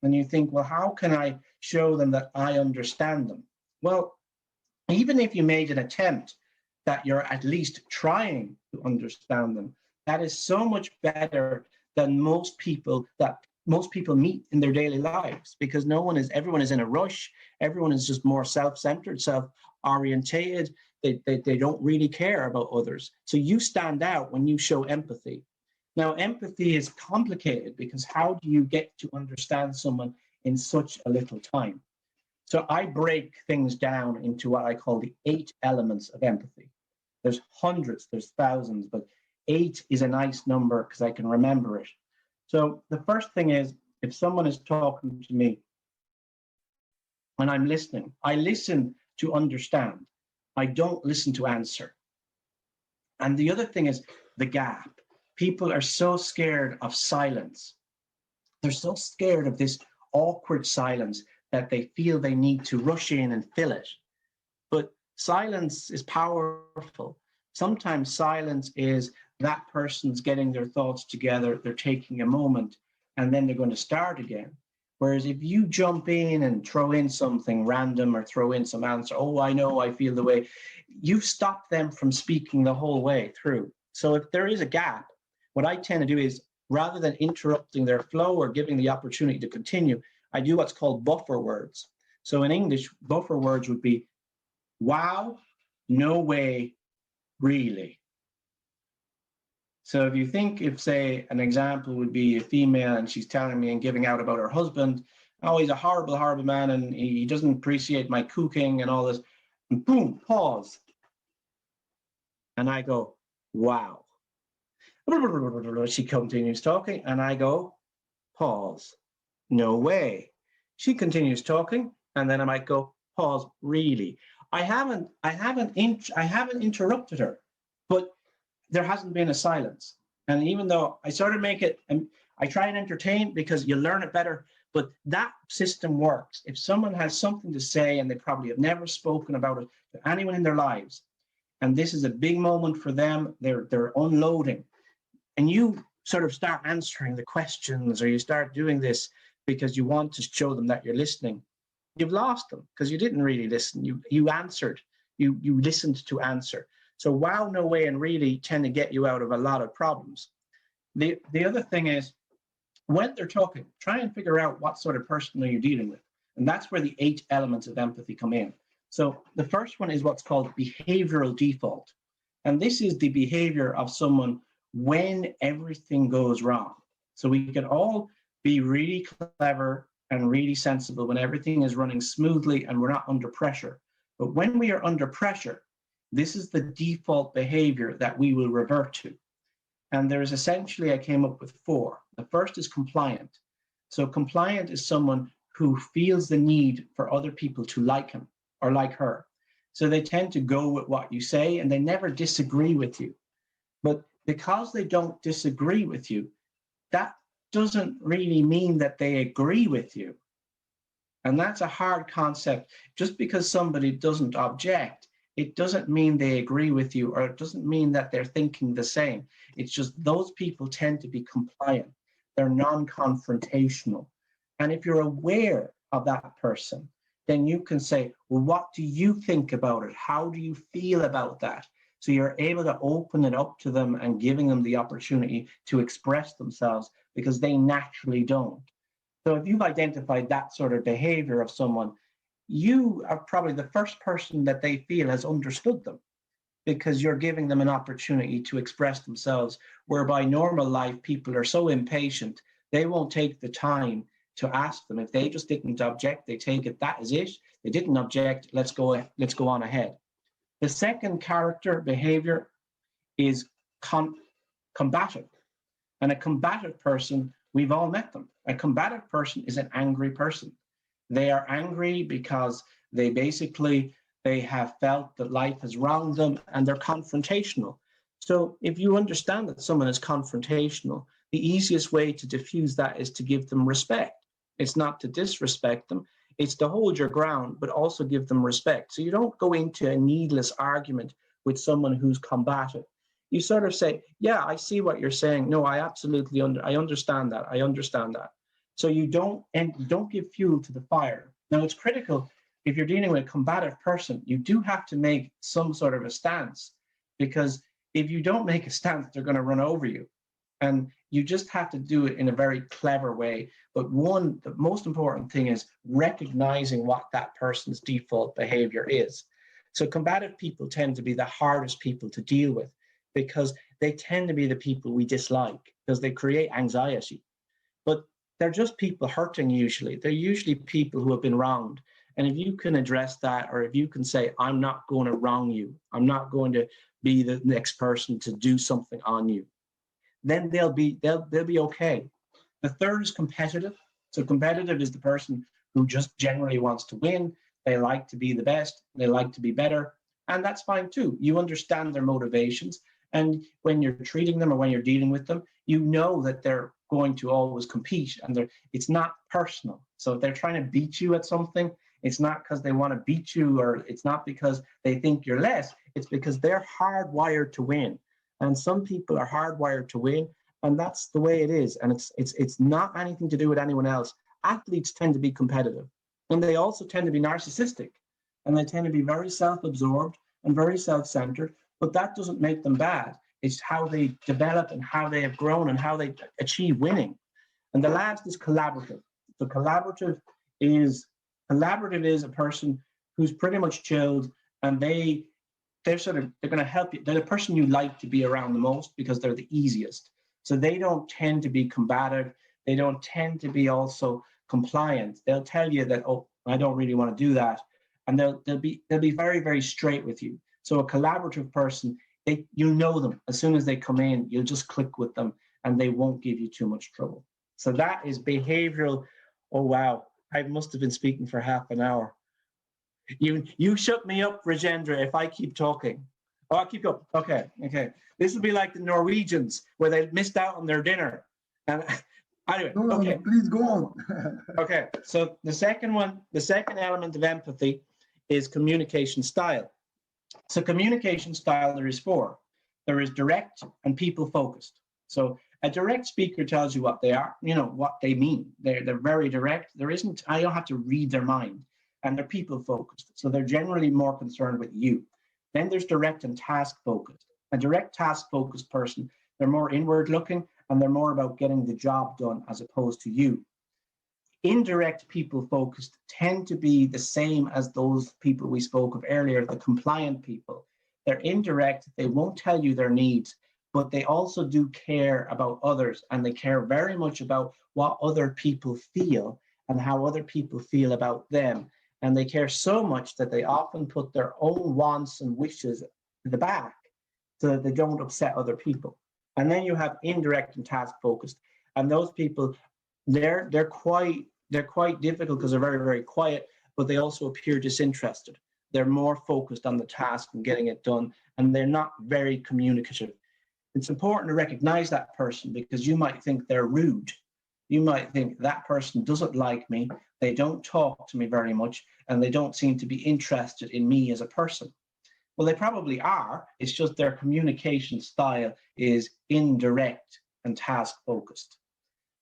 And you think, well, how can I show them that I understand them? Well, even if you made an attempt that you're at least trying to understand them, that is so much better than most people meet in their daily lives, because everyone is in a rush. Everyone is just more self-centered, self-orientated. They don't really care about others. So you stand out when you show empathy. Now, empathy is complicated because how do you get to understand someone in such a little time? So I break things down into what I call the 8 elements of empathy. There's hundreds, there's thousands, but 8 is a nice number because I can remember it. So the first thing is, if someone is talking to me and I'm listening, I listen to understand. I don't listen to answer. And the other thing is the gap. People are so scared of silence. They're so scared of this awkward silence that they feel they need to rush in and fill it. But silence is powerful. Sometimes silence is that person's getting their thoughts together, they're taking a moment, and then they're going to start again. Whereas if you jump in and throw in something random or throw in some answer, oh, I know, I feel the way, you've stopped them from speaking the whole way through. So if there is a gap, what I tend to do is, rather than interrupting their flow or giving the opportunity to continue, I do what's called buffer words. So in English, buffer words would be, wow, no way, really. So if you think, if say an example would be a female and she's telling me and giving out about her husband, oh, he's a horrible, horrible man and he doesn't appreciate my cooking and all this, and boom, pause. And I go, wow. She continues talking and I go, pause. No way. She continues talking and then I might go, pause, really. I haven't interrupted her, but there hasn't been a silence. And even though I sort of make it, and I try and entertain because you learn it better, but that system works. If someone has something to say and they probably have never spoken about it to anyone in their lives, and this is a big moment for them, they're unloading, and you sort of start answering the questions or you start doing this because you want to show them that you're listening, you've lost them because you didn't really listen. You answered, you listened to answer. So wow, no way, and really tend to get you out of a lot of problems. The other thing is, when they're talking, try and figure out what sort of person are you dealing with. And that's where the 8 elements of empathy come in. So the first one is what's called behavioral default. And this is the behavior of someone when everything goes wrong. So we can all be really clever and really sensible when everything is running smoothly and we're not under pressure. But when we are under pressure, this is the default behavior that we will revert to. And there's essentially, I came up with 4. The first is compliant. So compliant is someone who feels the need for other people to like him or like her. So they tend to go with what you say and they never disagree with you. But because they don't disagree with you, that doesn't really mean that they agree with you. And that's a hard concept. Just because somebody doesn't object, it doesn't mean they agree with you, or it doesn't mean that they're thinking the same. It's just those people tend to be compliant. They're non-confrontational. And if you're aware of that person, then you can say, well, what do you think about it? How do you feel about that? So you're able to open it up to them and giving them the opportunity to express themselves, because they naturally don't. So if you've identified that sort of behavior of someone, you are probably the first person that they feel has understood them, because you're giving them an opportunity to express themselves, whereby normal life people are so impatient, they won't take the time to ask them. If they just didn't object, they take it, that is it. They didn't object, let's go on ahead. The second character behavior is combative. And a combative person, we've all met them. A combative person is an angry person. They are angry because they have felt that life has wronged them, and they're confrontational. So if you understand that someone is confrontational, the easiest way to diffuse that is to give them respect. It's not to disrespect them. It's to hold your ground, but also give them respect. So you don't go into a needless argument with someone who's combative. You sort of say, yeah, I see what you're saying. No, I absolutely I understand that. I understand that. So you don't give fuel to the fire. Now it's critical if you're dealing with a combative person, you do have to make some sort of a stance, because if you don't make a stance, they're going to run over you. And you just have to do it in a very clever way. But the most important thing is recognizing what that person's default behavior is. So combative people tend to be the hardest people to deal with, because they tend to be the people we dislike, because they create anxiety. But they're just people hurting usually. They're usually people who have been wronged. And if you can address that, or if you can say, I'm not going to wrong you, I'm not going to be the next person to do something on you, then they'll be okay. The third is competitive. So competitive is the person who just generally wants to win. They like to be the best. They like to be better. And that's fine too. You understand their motivations. And when you're treating them or when you're dealing with them, you know that they're going to always compete, and it's not personal. So if they're trying to beat you at something, it's not because they want to beat you, or it's not because they think you're less. It's because they're hardwired to win. And some people are hardwired to win, and that's the way it is. And it's not anything to do with anyone else. Athletes tend to be competitive, and they also tend to be narcissistic, and they tend to be very self-absorbed and very self-centered, but that doesn't make them bad. It's how they develop and how they have grown and how they achieve winning. And the last is collaborative. So collaborative is a person who's pretty much chilled, and they're going to help you. They're the person you like to be around the most because they're the easiest. So they don't tend to be combative. They don't tend to be also compliant. They'll tell you that, oh, I don't really want to do that. And they'll be very, very straight with you. So a collaborative person, you know them. As soon as they come in, you'll just click with them and they won't give you too much trouble. So that is behavioral. Oh, wow. I must have been speaking for half an hour. You shut me up, Rajendra, if I keep talking. Oh, I'll keep going. Okay. This will be like the Norwegians, where they missed out on their dinner. And anyway, no, please go on. Okay, so the second element of empathy is communication style. So communication style, there is four. There is direct and people focused. So a direct speaker tells you what they are, what they mean. They're very direct. I don't have to read their mind. And they're people focused. So they're generally more concerned with you. Then there's direct and task focused. A direct task focused person, they're more inward looking, and they're more about getting the job done as opposed to you. Indirect people focused tend to be the same as those people we spoke of earlier, the compliant people. They're indirect, they won't tell you their needs, but they also do care about others, and they care very much about what other people feel and how other people feel about them. And they care so much that they often put their own wants and wishes in the back so that they don't upset other people. And then you have indirect and task focused. And those people, they're quite difficult because they're very, very quiet, but they also appear disinterested. They're more focused on the task and getting it done, and they're not very communicative. It's important to recognize that person, because you might think they're rude. You might think that person doesn't like me, they don't talk to me very much, and they don't seem to be interested in me as a person. Well, they probably are. It's just their communication style is indirect and task focused.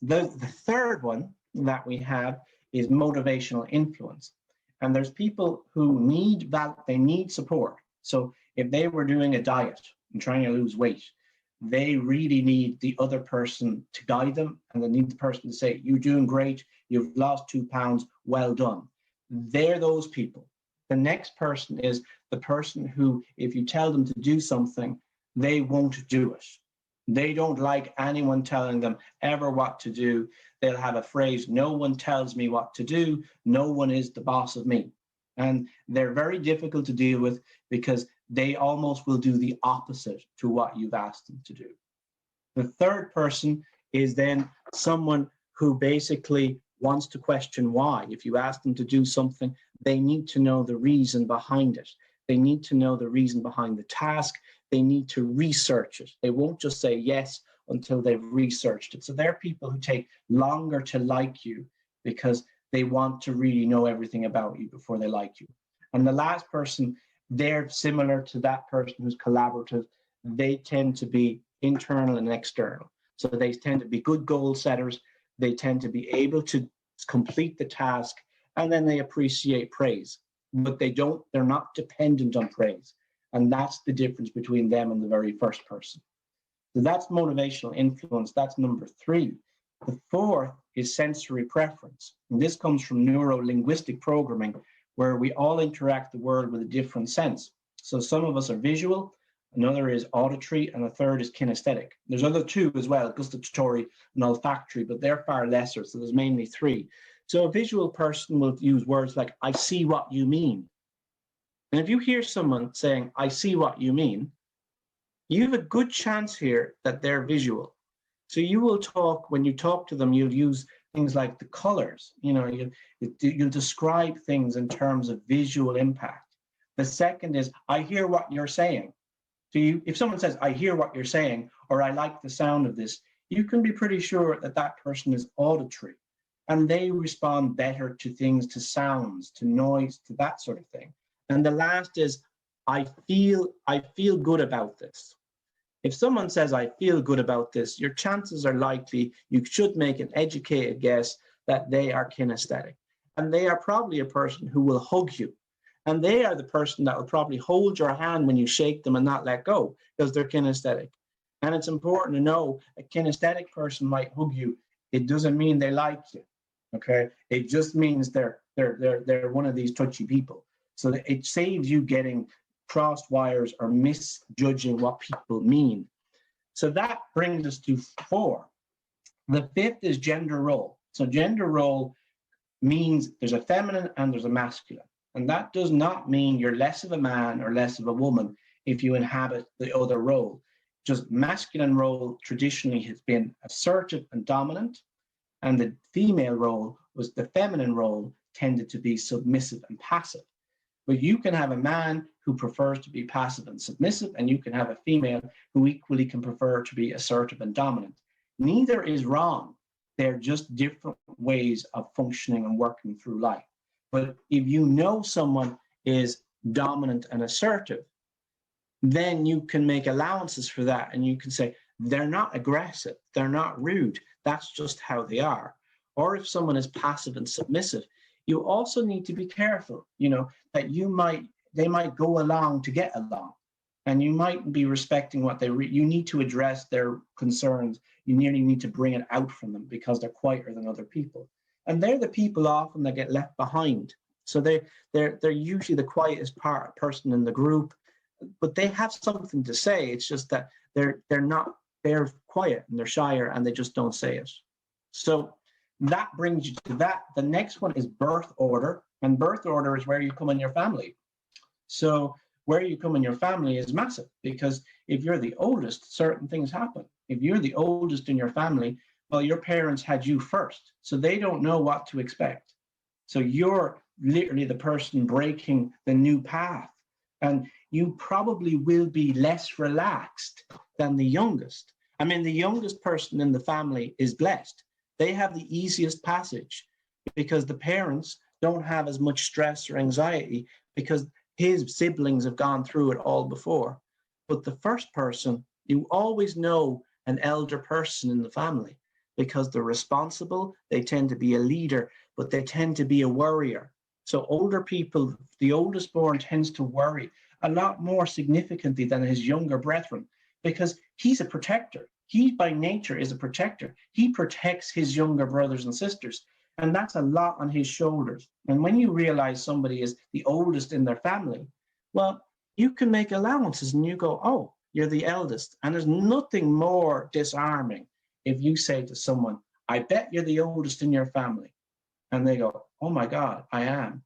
The third one that we have is motivational influence. And there's people who need support. So if they were doing a diet and trying to lose weight, they really need the other person to guide them, and they need the person to say, you're doing great, you've lost 2 pounds, well done. They're those people. The next person is the person who, if you tell them to do something, they won't do it. They don't like anyone telling them ever what to do. They'll have a phrase, no one tells me what to do, no one is the boss of me. And they're very difficult to deal with because they almost will do the opposite to what you've asked them to do. The third person is then someone who basically wants to question why. If you ask them to do something, they need to know the reason behind it. They need to know the reason behind the task. They need to research it. They won't just say yes until they've researched it. So there are people who take longer to like you because they want to really know everything about you before they like you. And the last person, they're similar to that person who's collaborative. They tend to be internal and external. So they tend to be good goal setters. They tend to be able to complete the task, and then they appreciate praise, but they're not dependent on praise. And that's the difference between them and the very first person. So that's motivational influence. That's number 3. The 4th is sensory preference. And this comes from neuro-linguistic programming, where we all interact the world with a different sense. So some of us are visual, another is auditory, and a third is kinesthetic. There's other 2 as well, gustatory and olfactory, but they're far lesser. So there's mainly 3. So a visual person will use words like, I see what you mean. And if you hear someone saying, I see what you mean, you have a good chance here that they're visual. So you will talk, when you talk to them, you'll use things like the colors, you'll describe things in terms of visual impact. The second is, I hear what you're saying. So if someone says, I hear what you're saying, or I like the sound of this, you can be pretty sure that that person is auditory, and they respond better to things, to sounds, to noise, to that sort of thing. And the last is, I feel good about this. If someone says, I feel good about this, your chances are likely, you should make an educated guess that they are kinesthetic. And they are probably a person who will hug you. And they are the person that will probably hold your hand when you shake them and not let go, because they're kinesthetic. And it's important to know a kinesthetic person might hug you. It doesn't mean they like you, okay? It just means they're one of these touchy people. So it saves you getting crossed wires or misjudging what people mean. So that brings us to 4. The 5th is gender role. So gender role means there's a feminine and there's a masculine. And that does not mean you're less of a man or less of a woman if you inhabit the other role. Just masculine role traditionally has been assertive and dominant, and the female role was the feminine role tended to be submissive and passive. But you can have a man who prefers to be passive and submissive, and you can have a female who equally can prefer to be assertive and dominant. Neither is wrong. They're just different ways of functioning and working through life. But if you know someone is dominant and assertive, then you can make allowances for that, and you can say, they're not aggressive, they're not rude, that's just how they are. Or if someone is passive and submissive, you also need to be careful, that they might go along to get along, and you might be respecting what you need to address their concerns. You nearly need to bring it out from them because they're quieter than other people. And they're the people often that get left behind. So they're usually the quietest person in the group, but they have something to say. It's just that they're quiet and they're shyer and they just don't say it. So that brings you to that. The next one is birth order, and birth order is where you come in your family. So where you come in your family is massive, because if you're the oldest, certain things happen. If you're the oldest in your family, well, your parents had you first, so they don't know what to expect. So you're literally the person breaking the new path, and you probably will be less relaxed than the youngest. I mean, the youngest person in the family is blessed. They have the easiest passage because the parents don't have as much stress or anxiety because his siblings have gone through it all before. But the first person, you always know an elder person in the family because they're responsible, they tend to be a leader, but they tend to be a worrier. So older people, the oldest born tends to worry a lot more significantly than his younger brethren because he's a protector. He by nature is a protector. He protects his younger brothers and sisters, and that's a lot on his shoulders. And when you realize somebody is the oldest in their family, well, you can make allowances and you go, oh, you're the eldest. And there's nothing more disarming if you say to someone, I bet you're the oldest in your family. And they go, oh my God, I am.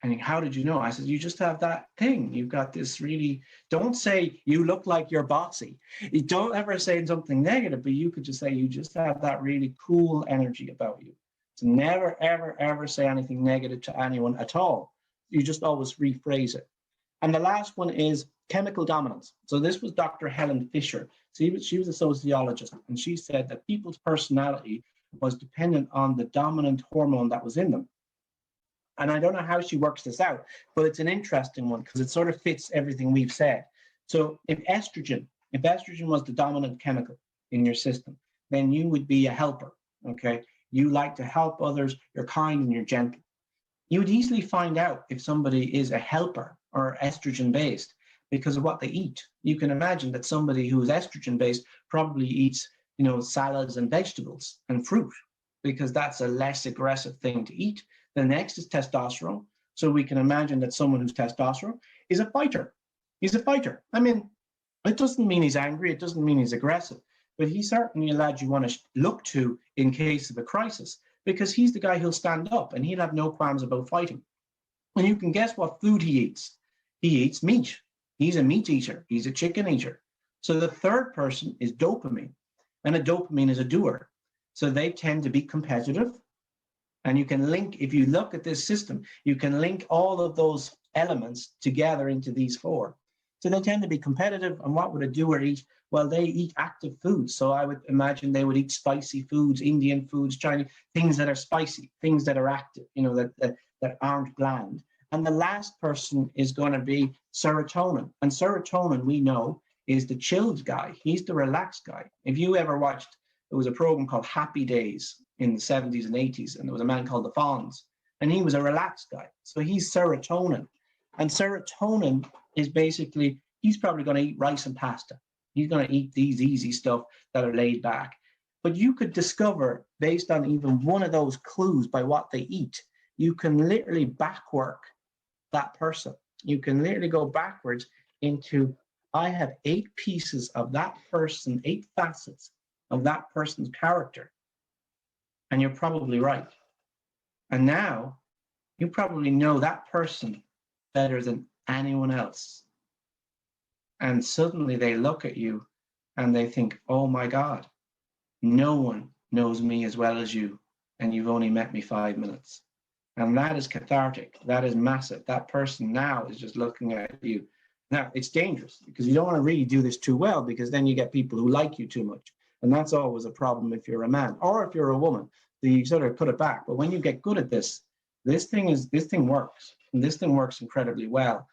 And how did you know? I said, you just have that thing. You've got this really, don't say you look like you're bossy. You don't ever say something negative, but you could just say you just have that really cool energy about you. So never, ever, ever say anything negative to anyone at all. You just always rephrase it. And the last one is chemical dominance. So this was Dr. Helen Fisher. She was a sociologist, and she said that people's personality was dependent on the dominant hormone that was in them. And I don't know how she works this out, but it's an interesting one because it sort of fits everything we've said. So if estrogen was the dominant chemical in your system, then you would be a helper, okay? You like to help others, you're kind and you're gentle. You would easily find out if somebody is a helper or estrogen based because of what they eat. You can imagine that somebody who is estrogen based probably eats, salads and vegetables and fruit, because that's a less aggressive thing to eat. The next is testosterone. So we can imagine that someone who's testosterone is a fighter. He's a fighter. I mean, it doesn't mean he's angry. It doesn't mean he's aggressive, but he's certainly a lad you want to look to in case of a crisis, because he's the guy who'll stand up and he'll have no qualms about fighting. And you can guess what food he eats. He eats meat. He's a meat eater. He's a chicken eater. So the third person is dopamine, and a dopamine is a doer. So they tend to be competitive. And you can link, if you look at this system, you can link all of those elements together into these four. So they tend to be competitive. And what would a doer eat? Well, they eat active foods. So I would imagine they would eat spicy foods, Indian foods, Chinese, things that are spicy, things that are active, that aren't bland. And the last person is going to be serotonin. And serotonin, we know, is the chilled guy. He's the relaxed guy. If you ever watched, there was a program called Happy Days in the 70s and 80s, and there was a man called the Fonz, and he was a relaxed guy. So he's serotonin. And serotonin is basically, he's probably going to eat rice and pasta. He's going to eat these easy stuff that are laid back. But you could discover, based on even one of those clues by what they eat, you can literally backwork that person. You can literally go backwards into, I have 8 pieces of that person, 8 facets of that person's character. And you're probably right. And now you probably know that person better than anyone else. And suddenly they look at you and they think, oh my God, no one knows me as well as you. And you've only met me 5 minutes. And that is cathartic. That is massive. That person now is just looking at you. Now, it's dangerous because you don't want to really do this too well, because then you get people who like you too much. And that's always a problem if you're a man or if you're a woman. You sort of put it back. But when you get good at this, this thing works. And this thing works incredibly well.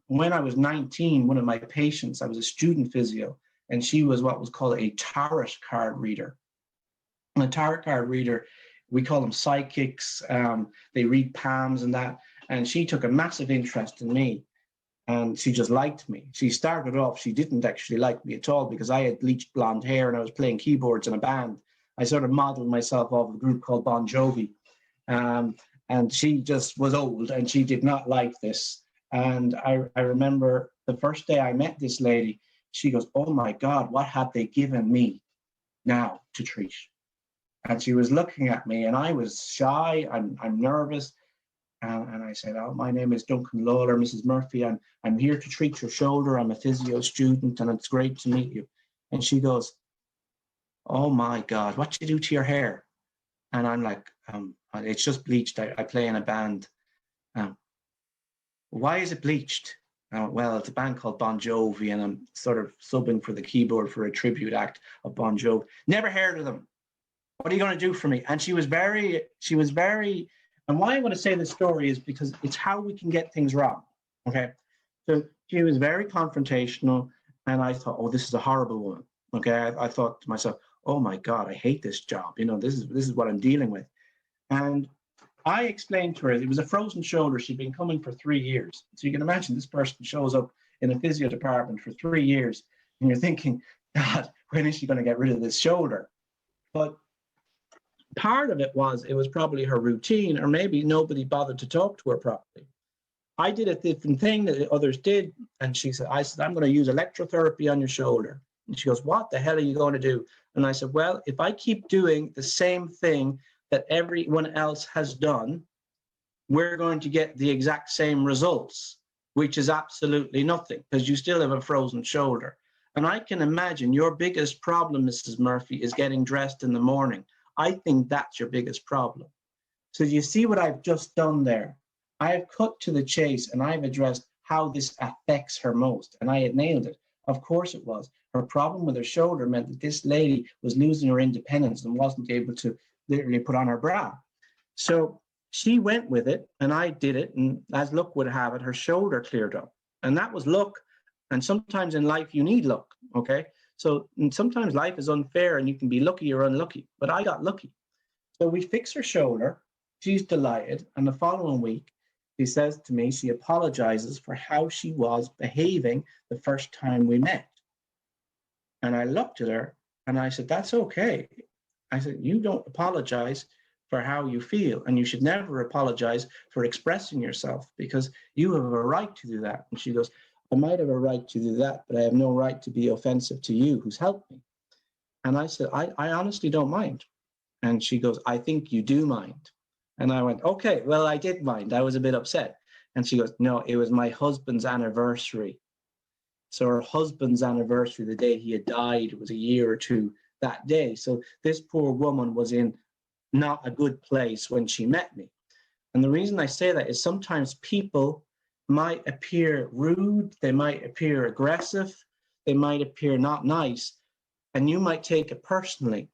When I was 19, one of my patients, I was a student physio, and she was what was called a tarot card reader. And a tarot card reader, we call them psychics. They read palms and that. And she took a massive interest in me. And she just liked me. She started off, she didn't actually like me at all because I had bleached blonde hair and I was playing keyboards in a band. I sort of modeled myself off a group called Bon Jovi. And she just was old and she did not like this. And I remember the first day I met this lady, she goes, oh my God, what have they given me now to treat? And she was looking at me and I was shy, I'm nervous. And I said, oh, my name is Duncan Lawler, Mrs. Murphy. I'm here to treat your shoulder. I'm a physio student and it's great to meet you. And she goes, oh my God, what did you do to your hair? And I'm like, it's just bleached. I play in a band. Why is it bleached? Well, it's a band called Bon Jovi and I'm sort of subbing for the keyboard for a tribute act of Bon Jovi. Never heard of them. What are you going to do for me? And she was very, and why I want to say this story is because it's how we can get things wrong, okay? So she was very confrontational, and I thought, oh, this is a horrible woman, okay? I thought to myself, oh my God, I hate this job. This is what I'm dealing with. And I explained to her, it was a frozen shoulder. She'd been coming for 3 years. So you can imagine this person shows up in a physio department for 3 years, and you're thinking, God, when is she going to get rid of this shoulder? But part of it was probably her routine, or maybe nobody bothered to talk to her properly. I did a different thing that others did. And I said, I'm going to use electrotherapy on your shoulder. And she goes, what the hell are you going to do? And I said, well, if I keep doing the same thing that everyone else has done, we're going to get the exact same results, which is absolutely nothing because you still have a frozen shoulder. And I can imagine your biggest problem, Mrs. Murphy, is getting dressed in the morning. I think that's your biggest problem. So you see what I've just done there? I have cut to the chase and I've addressed how this affects her most. And I had nailed it. Of course it was. Her problem with her shoulder meant that this lady was losing her independence and wasn't able to literally put on her bra. So she went with it and I did it. And as luck would have it, her shoulder cleared up. And that was luck. And sometimes in life you need luck, okay? So sometimes life is unfair and you can be lucky or unlucky, but I got lucky. So we fix her shoulder. She's delighted. And the following week, she says to me, she apologizes for how she was behaving the first time we met. And I looked at her and I said, that's okay. I said, you don't apologize for how you feel, and you should never apologize for expressing yourself because you have a right to do that. And she goes, I might have a right to do that, but I have no right to be offensive to you who's helped me. And I said, I honestly don't mind. And she goes, I think you do mind. And I went, okay, well, I did mind. I was a bit upset. And she goes, no, it was my husband's anniversary. So her husband's anniversary, the day he had died, was a year or two that day. So this poor woman was in not a good place when she met me. And the reason I say that is sometimes people might appear rude, they might appear aggressive, they might appear not nice, and you might take it personally.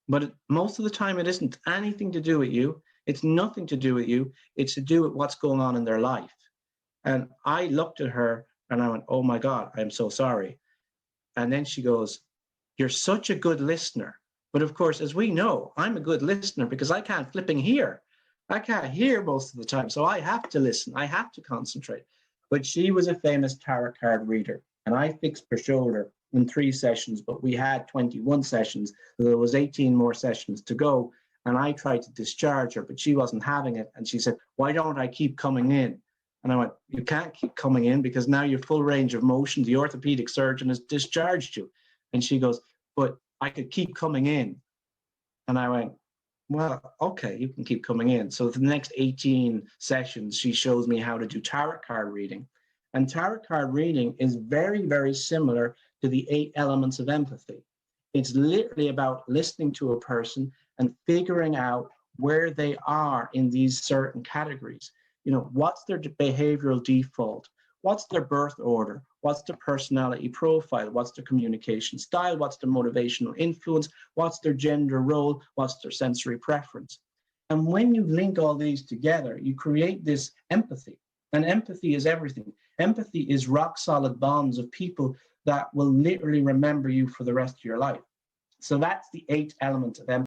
But most of the time, it isn't anything to do with you. It's nothing to do with you. It's to do with what's going on in their life. And I looked at her and I went, oh my God, I'm so sorry. And then she goes, you're such a good listener. But of course, as we know, I'm a good listener because I can't flipping hear. I can't hear most of the time. So I have to listen. I have to concentrate. But she was a famous tarot card reader. And I fixed her shoulder in 3 sessions, but we had 21 sessions. So there was 18 more sessions to go. And I tried to discharge her, but she wasn't having it. And she said, why don't I keep coming in? And I went, you can't keep coming in because now you're full range of motion. The orthopedic surgeon has discharged you. And she goes, but I could keep coming in. And I went, well, okay, you can keep coming in. So for the next 18 sessions, she shows me how to do tarot card reading. And tarot card reading is very, very similar to the 8 elements of empathy. It's literally about listening to a person and figuring out where they are in these certain categories. You know, what's their behavioral default? What's their birth order? What's their personality profile? What's their communication style? What's their motivational influence? What's their gender role? What's their sensory preference? And when you link all these together, you create this empathy. And empathy is everything. Empathy is rock solid bonds of people that will literally remember you for the rest of your life. So that's the 8 elements of empathy.